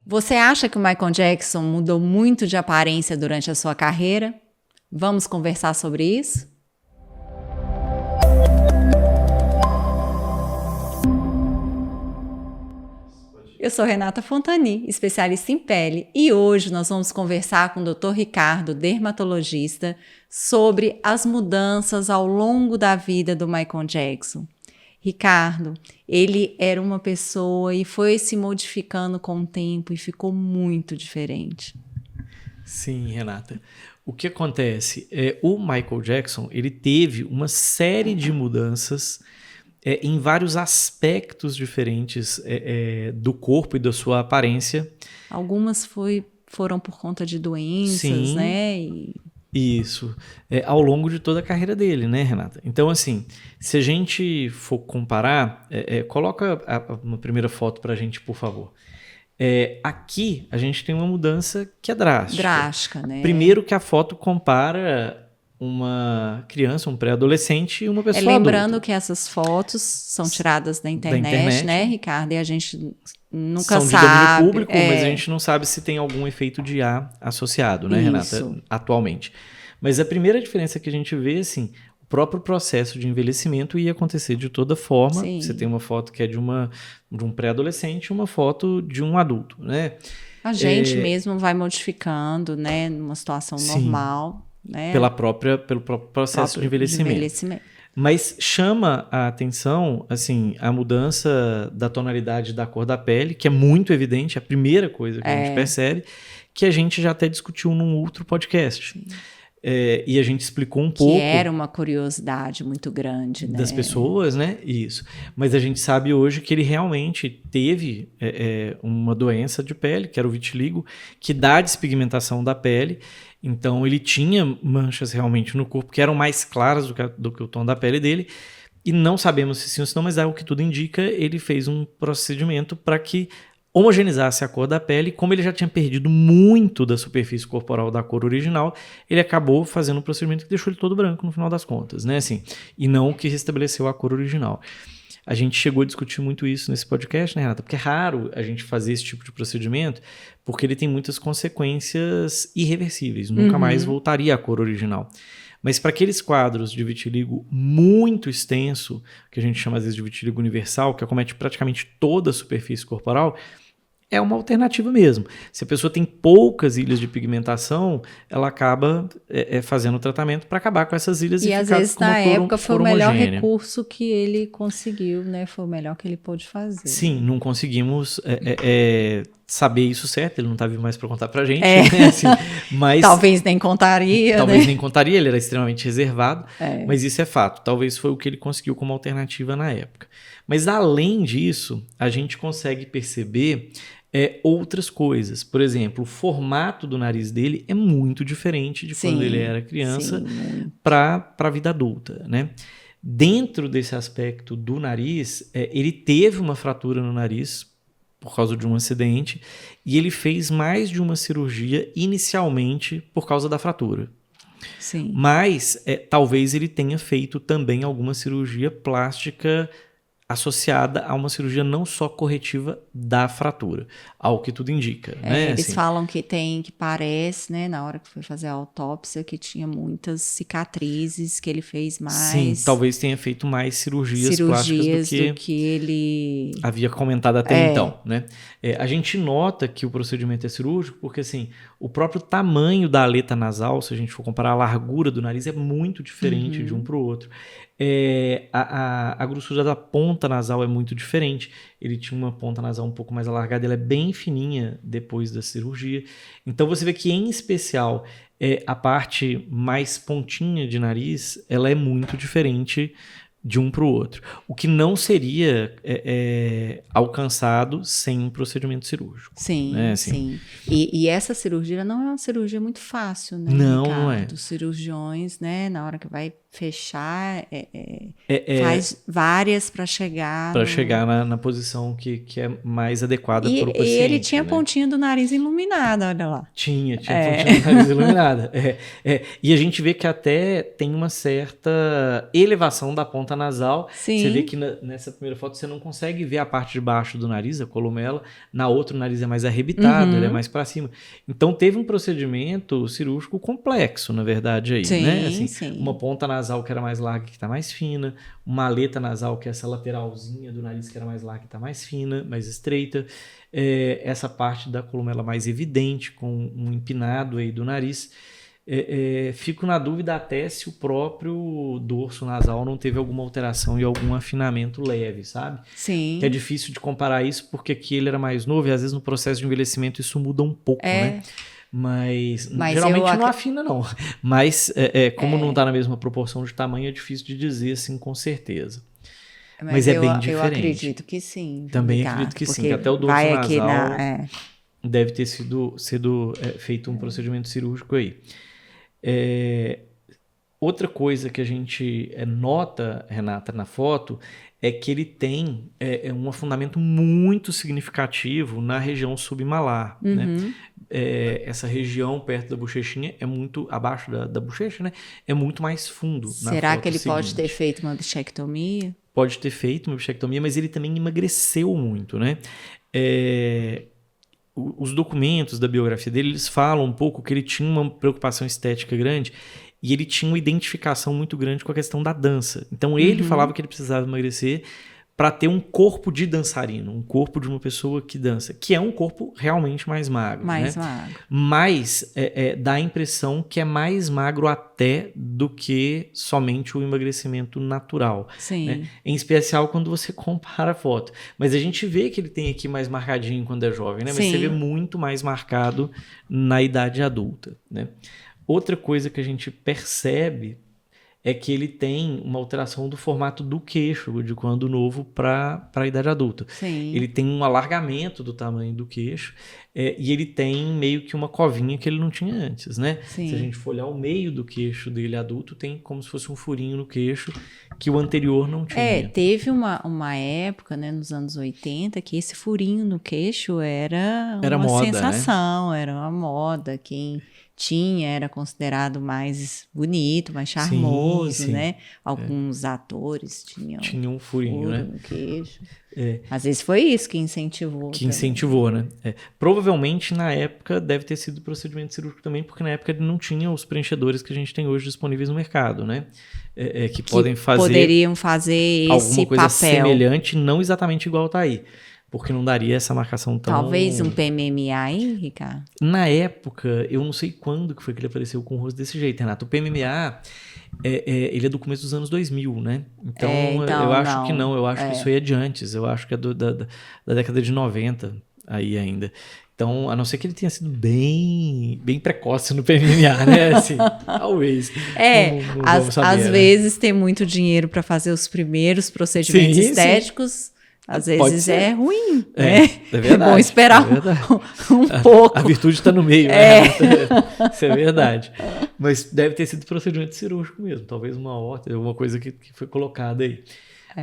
Você acha que o Michael Jackson mudou muito de aparência durante a sua carreira? Vamos conversar sobre isso? Eu sou Renata Fontani, especialista em pele, e hoje nós vamos conversar com o Dr. Ricardo, dermatologista, sobre as mudanças ao longo da vida do Michael Jackson. Ricardo, ele era uma pessoa e foi se modificando com o tempo e ficou muito diferente. Sim, Renata. O que acontece? O Michael Jackson, ele teve uma série de mudanças em vários aspectos diferentes do corpo e da sua aparência. Algumas foram por conta de doenças, Sim, né? Isso. Ao longo de toda a carreira dele, né, Renata? Então, assim, se a gente for comparar, coloca uma primeira foto pra gente, por favor. Aqui a gente tem uma mudança que é drástica. Drástica, né? Primeiro que a foto compara uma criança, um pré-adolescente e uma pessoa lembrando adulta. que essas fotos são tiradas da internet, né, Ricardo? E a gente nunca são sabe. São de domínio público, mas a gente não sabe se tem algum efeito de ar associado, né, Renata, atualmente. Mas a primeira diferença que a gente vê, assim, o próprio processo de envelhecimento ia acontecer de toda forma. Sim. Você tem uma foto que é de um pré-adolescente e uma foto de um adulto, né? A gente mesmo vai modificando, né, numa situação normal. Né? Pelo próprio processo de envelhecimento. Mas chama a atenção, assim, a mudança da tonalidade da cor da pele, que é muito evidente, é a primeira coisa que a gente percebe, que a gente já até discutiu num outro podcast. E a gente explicou um pouco... Que era uma curiosidade muito grande, né? Das pessoas, né? Isso. Mas a gente sabe hoje que ele realmente teve uma doença de pele, que era o vitiligo, que dá despigmentação da pele. Então, ele tinha manchas realmente no corpo que eram mais claras do que o tom da pele dele. E não sabemos se sim ou se não, mas o que tudo indica, ele fez um procedimento para que homogenizasse a cor da pele. Como ele já tinha perdido muito da superfície corporal da cor original, ele acabou fazendo um procedimento que deixou ele todo branco no final das contas, né? Assim, e não que restabeleceu a cor original. A gente chegou a discutir muito isso nesse podcast, né, Renata? Porque é raro a gente fazer esse tipo de procedimento, porque ele tem muitas consequências irreversíveis. Nunca mais voltaria à cor original. Mas para aqueles quadros de vitiligo muito extenso, que a gente chama às vezes de vitiligo universal, que acomete praticamente toda a superfície corporal, é uma alternativa mesmo. Se a pessoa tem poucas ilhas de pigmentação, ela acaba fazendo o tratamento para acabar com essas ilhas e ficar com uma cor homogênea. E às vezes, na época, foi o melhor recurso que ele conseguiu, né? Foi o melhor que ele pôde fazer. Sim, não conseguimos saber isso certo, ele não está vivo mais para contar para a gente. Né? Assim, mas, talvez nem contaria, Talvez né? nem contaria, ele era extremamente reservado, mas isso é fato. Talvez foi o que ele conseguiu como alternativa na época. Mas além disso, a gente consegue perceber outras coisas. Por exemplo, o formato do nariz dele é muito diferente de quando ele era criança para a vida adulta, né? Dentro desse aspecto do nariz, ele teve uma fratura no nariz por causa de um acidente e ele fez mais de uma cirurgia inicialmente por causa da fratura. Sim. Mas talvez ele tenha feito também alguma cirurgia plástica associada a uma cirurgia não só corretiva da fratura, ao que tudo indica. Né? Eles falam que parece, né, na hora que foi fazer a autópsia, que tinha muitas cicatrizes, que ele fez mais... Sim, talvez tenha feito mais cirurgias plásticas do que ele havia comentado até então. Né? A gente nota que o procedimento é cirúrgico porque assim, o próprio tamanho da aleta nasal, se a gente for comparar a largura do nariz, é muito diferente de um para o outro. A grossura da ponta nasal é muito diferente. Ele tinha uma ponta nasal um pouco mais alargada, ela é bem fininha depois da cirurgia. Então você vê que, em especial, a parte mais pontinha de nariz, ela é muito diferente de um para o outro. O que não seria alcançado sem um procedimento cirúrgico. Sim, né? Assim, sim. E essa cirurgia não é uma cirurgia muito fácil, né, não, Ricardo? não é. Dos cirurgiões, né, na hora que vai fechar, faz várias para chegar... Para chegar na posição que é mais adequada para o paciente. E ele tinha né? pontinha do nariz iluminada, olha lá. Tinha pontinha do nariz iluminada. E a gente vê que até tem uma certa elevação da ponta ponta nasal. Sim. Você vê que nessa primeira foto você não consegue ver a parte de baixo do nariz, a columela. Na outra o nariz é mais arrebitado, ele é mais para cima. Então teve um procedimento cirúrgico complexo, na verdade, aí, sim, né? Assim, sim. Uma ponta nasal que era mais larga, que está mais fina. Uma aleta nasal, que é essa lateralzinha do nariz que era mais larga, que está mais fina, mais estreita. Essa parte da columela mais evidente, com um empinado aí do nariz. Fico na dúvida até se o próprio dorso nasal não teve alguma alteração e algum afinamento leve, sabe? Sim. Que é difícil de comparar isso porque aqui ele era mais novo e às vezes no processo de envelhecimento isso muda um pouco, né? Mas geralmente não afina, não. Mas como não está na mesma proporção de tamanho, é difícil de dizer assim com certeza. Mas é bem diferente. Eu acredito que sim. Também acredito que sim, que até o dorso nasal deve ter sido feito um procedimento cirúrgico aí. Outra coisa que a gente nota, Renata, na foto, é que ele tem um afundamento muito significativo na região submalar, né? Essa região perto da bochechinha é muito abaixo da bochecha, né? É muito mais fundo. Será que ele pode ter feito uma bichectomia? Pode ter feito uma bichectomia, mas ele também emagreceu muito, né? Os documentos da biografia dele, eles falam um pouco que ele tinha uma preocupação estética grande e ele tinha uma identificação muito grande com a questão da dança. Então ele falava que ele precisava emagrecer para ter um corpo de dançarino, um corpo de uma pessoa que dança, que é um corpo realmente mais magro. Mais né? magro. Mas dá a impressão que é mais magro até do que somente o emagrecimento natural. Sim. Né? Em especial quando você compara a foto. Mas a gente vê que ele tem aqui mais marcadinho quando é jovem, né? Mas Sim. você vê muito mais marcado na idade adulta. Né? Outra coisa que a gente percebe é que ele tem uma alteração do formato do queixo de quando novo para a idade adulta. Sim. Ele tem um alargamento do tamanho do queixo e ele tem meio que uma covinha que ele não tinha antes, né? Sim. Se a gente for olhar o meio do queixo dele adulto, tem como se fosse um furinho no queixo que o anterior não tinha. Teve uma época, né, nos anos 80, que esse furinho no queixo era uma moda, sensação, né? Era uma moda. Quem tinha era considerado mais bonito, mais charmoso, sim. né? Alguns atores tinham um furinho, né? no queixo. Às vezes foi isso que incentivou. Que incentivou, né? Provavelmente na época deve ter sido procedimento cirúrgico também, porque na época ele não tinha os preenchedores que a gente tem hoje disponíveis no mercado, né? Que poderiam fazer esse alguma coisa papel semelhante, não exatamente igual tá aí. Porque não daria essa marcação tão... Talvez um PMMA aí, Ricardo? Na época, eu não sei quando que foi que ele apareceu com o rosto desse jeito, Renato. O PMMA, ele é do começo dos anos 2000, né? Então eu acho que não. Eu acho que isso aí é de antes. Eu acho que é da década de 90 aí ainda. Então, a não ser que ele tenha sido bem precoce no PMMA, né? Assim, talvez. Não vamos saber, às vezes tem muito dinheiro para fazer os primeiros procedimentos estéticos... Sim. Às vezes é ruim, né? É verdade. É bom esperar um pouco. A virtude está no meio, né? Isso é verdade. Mas deve ter sido procedimento cirúrgico mesmo. Talvez uma horta, alguma coisa que foi colocada aí.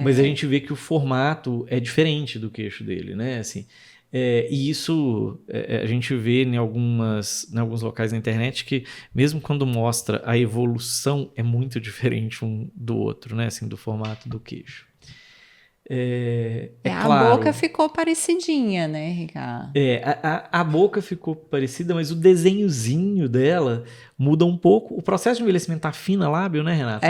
Mas a gente vê que o formato é diferente do queixo dele, né? Assim, e isso a gente vê em alguns locais na internet que mesmo quando mostra a evolução é muito diferente um do outro, né? Assim, do formato do queixo. A claro, boca ficou parecidinha, né, Ricardo? A boca ficou parecida, mas o desenhozinho dela muda um pouco. O processo de envelhecimento afina lábio, né, Renata?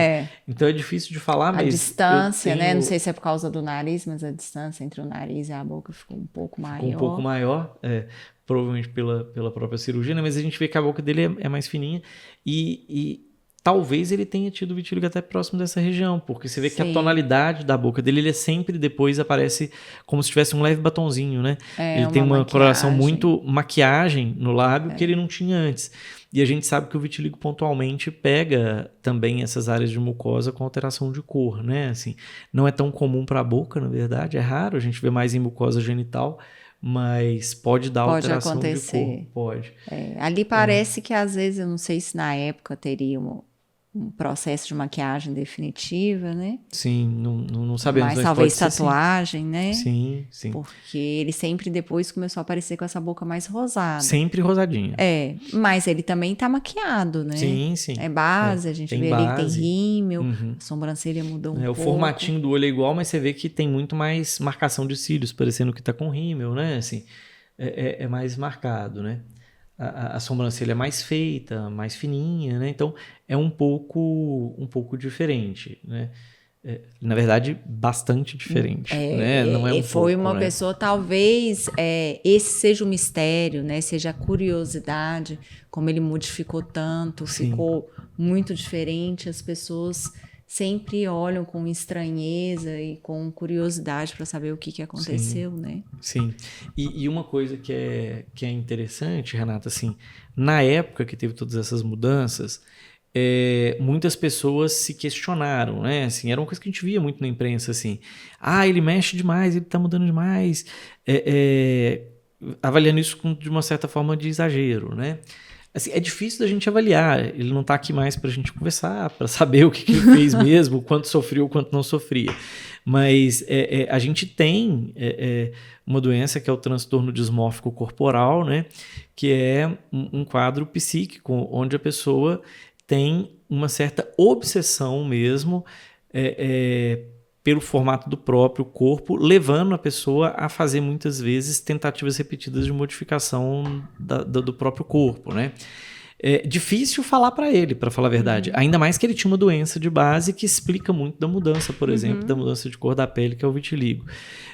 Então é difícil de falar, mas... A distância, né? Não sei se é por causa do nariz, mas a distância entre o nariz e a boca ficou um pouco maior. Ficou um pouco maior, provavelmente pela própria cirurgia, né? Mas a gente vê que a boca dele é mais fininha e talvez ele tenha tido vitíligo até próximo dessa região, porque você vê que a tonalidade da boca dele, ele sempre depois aparece como se tivesse um leve batonzinho, né? Ele tem uma coloração muito maquiagem no lábio que ele não tinha antes. E a gente sabe que o vitíligo pontualmente pega também essas áreas de mucosa com alteração de cor, né? Assim, não é tão comum para a boca, na verdade, é raro, a gente vê mais em mucosa genital, mas pode dar alteração de cor. Pode. Ali parece que às vezes, eu não sei se na época teriam um processo de maquiagem definitiva, né? Sim, não sabemos. Mas talvez tatuagem, né? Sim, sim. Porque ele sempre depois começou a aparecer com essa boca mais rosada. Sempre rosadinha. Mas ele também tá maquiado, né? Sim, sim. É base, a gente vê ali que tem rímel, a sobrancelha mudou um pouco. O formatinho do olho é igual, mas você vê que tem muito mais marcação de cílios, parecendo que tá com rímel, né? Assim, é mais marcado, né? A sobrancelha é mais feita, mais fininha, né? Então é um pouco diferente, né? Na verdade, bastante diferente, né? Não é um foi pouco, uma pessoa, talvez esse seja o mistério, né? Seja a curiosidade, como ele modificou tanto, Sim. Ficou muito diferente. As pessoas sempre olham com estranheza e com curiosidade para saber o que aconteceu, Sim. né? Sim. E uma coisa que é interessante, Renata, assim, na época que teve todas essas mudanças, muitas pessoas se questionaram, né? Assim, era uma coisa que a gente via muito na imprensa, assim, ele mexe demais, ele tá mudando demais, avaliando isso de uma certa forma de exagero, né? Assim, é difícil da gente avaliar, ele não está aqui mais para a gente conversar, para saber o que ele fez mesmo, o quanto sofreu, o quanto não sofria. Mas a gente tem uma doença que é o transtorno dismórfico corporal, né? Que é um quadro psíquico, onde a pessoa tem uma certa obsessão mesmo pelo formato do próprio corpo, levando a pessoa a fazer muitas vezes tentativas repetidas de modificação do próprio corpo, né? É difícil falar para ele, para falar a verdade. Ainda mais que ele tinha uma doença de base que explica muito da mudança, por exemplo, da mudança de cor da pele, que é o vitiligo.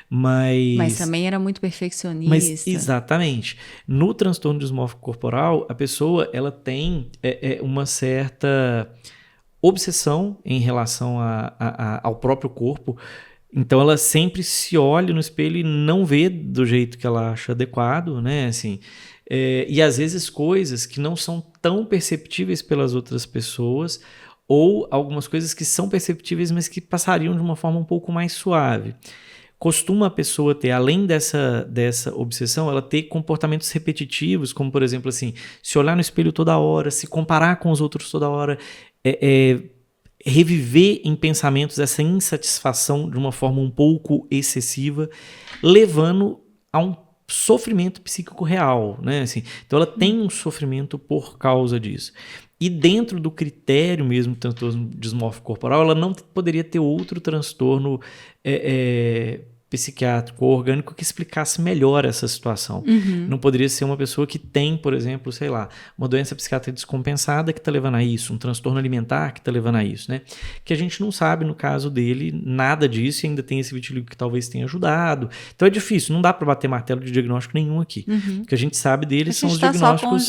Mas também era muito perfeccionista. Mas, exatamente. No transtorno dismórfico corporal, a pessoa ela tem uma certa obsessão em relação ao próprio corpo. Então ela sempre se olha no espelho e não vê do jeito que ela acha adequado, né? Assim, e às vezes coisas que não são tão perceptíveis pelas outras pessoas, ou algumas coisas que são perceptíveis, mas que passariam de uma forma um pouco mais suave. Costuma a pessoa ter, além dessa obsessão, ela ter comportamentos repetitivos, como por exemplo assim, se olhar no espelho toda hora, se comparar com os outros toda hora, reviver em pensamentos essa insatisfação de uma forma um pouco excessiva, levando a um sofrimento psíquico real, né? Assim, então ela tem um sofrimento por causa disso. E dentro do critério mesmo do transtorno dismórfico corporal, ela não poderia ter outro transtorno psiquiátrico ou orgânico que explicasse melhor essa situação. Não poderia ser uma pessoa que tem, por exemplo, sei lá, uma doença psiquiátrica descompensada que está levando a isso, um transtorno alimentar que está levando a isso, né? Que a gente não sabe, no caso dele, nada disso, e ainda tem esse vitiligo que talvez tenha ajudado. Então é difícil, não dá para bater martelo de diagnóstico nenhum aqui. O que a gente sabe dele são os diagnósticos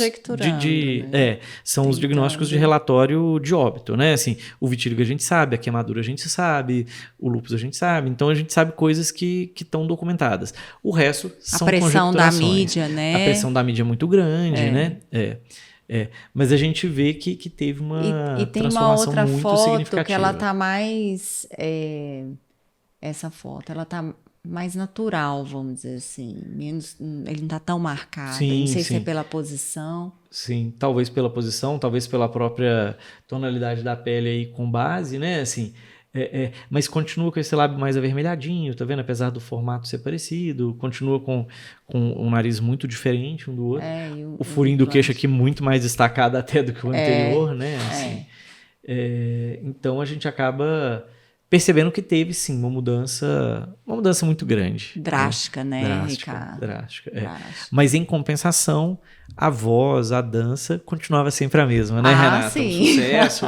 são os diagnósticos de relatório de óbito, né? Assim, o vitiligo a gente sabe, a queimadura a gente sabe, o lúpus a gente sabe, então a gente sabe coisas que estão documentadas. O resto são conjecturações. A pressão da mídia, né? A pressão da mídia é muito grande, né? Mas a gente vê que teve uma transformação muito significativa. E tem uma outra foto que ela tá mais... essa foto, ela tá mais natural, vamos dizer assim. Ele não tá tão marcado. Sim, não sei se é pela posição. Sim, talvez pela posição, talvez pela própria tonalidade da pele aí com base, né? Assim... mas continua com esse lábio mais avermelhadinho, tá vendo? Apesar do formato ser parecido, continua com um nariz muito diferente um do outro. O furinho do queixo aqui muito mais destacado até do que o anterior, né? Assim, então a gente acaba percebendo que teve sim uma mudança muito grande. Drástica, né, Ricardo? Drástica. Mas em compensação, a voz, a dança continuava sempre a mesma, né, Renata? Sim. Um sucesso.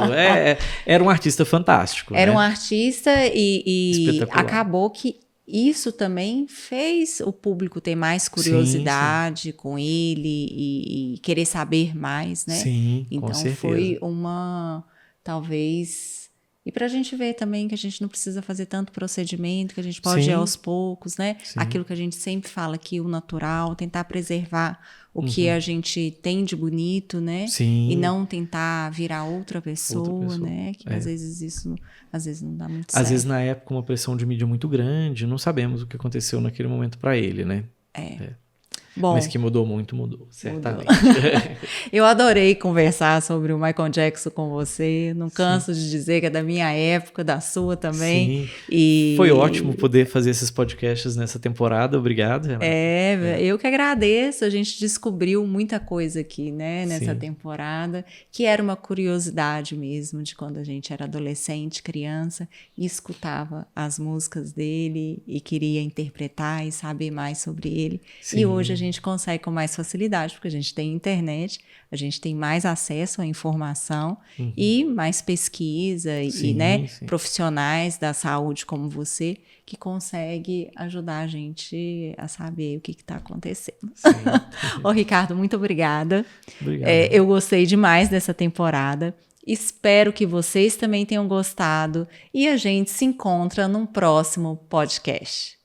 Era um artista fantástico. Era né? um artista e acabou que isso também fez o público ter mais curiosidade com ele e querer saber mais, né? Sim, então com certeza. Foi uma, talvez... E para a gente ver também que a gente não precisa fazer tanto procedimento, que a gente pode ir aos poucos, né? Sim. Aquilo que a gente sempre fala aqui, o natural, tentar preservar o que a gente tem de bonito, né? Sim. E não tentar virar outra pessoa. Né? Que às vezes isso não dá muito certo. Às vezes na época uma pressão de mídia muito grande, não sabemos o que aconteceu naquele momento para ele, né? Bom, mas que mudou muito, mudou, certamente. Eu adorei conversar sobre o Michael Jackson com você. Não canso de dizer que é da minha época, da sua também. Sim. E foi ótimo poder fazer esses podcasts nessa temporada. Obrigado, Renata. Eu que agradeço. A gente descobriu muita coisa aqui, né, nessa temporada, que era uma curiosidade mesmo de quando a gente era adolescente, criança, e escutava as músicas dele e queria interpretar e saber mais sobre ele. Sim. E hoje a gente consegue com mais facilidade, porque a gente tem internet, a gente tem mais acesso à informação e mais pesquisa e né, profissionais da saúde como você que consegue ajudar a gente a saber o que está acontecendo. Ô, Ricardo, muito obrigada. Obrigado. Eu gostei demais dessa temporada. Espero que vocês também tenham gostado e a gente se encontra num próximo podcast.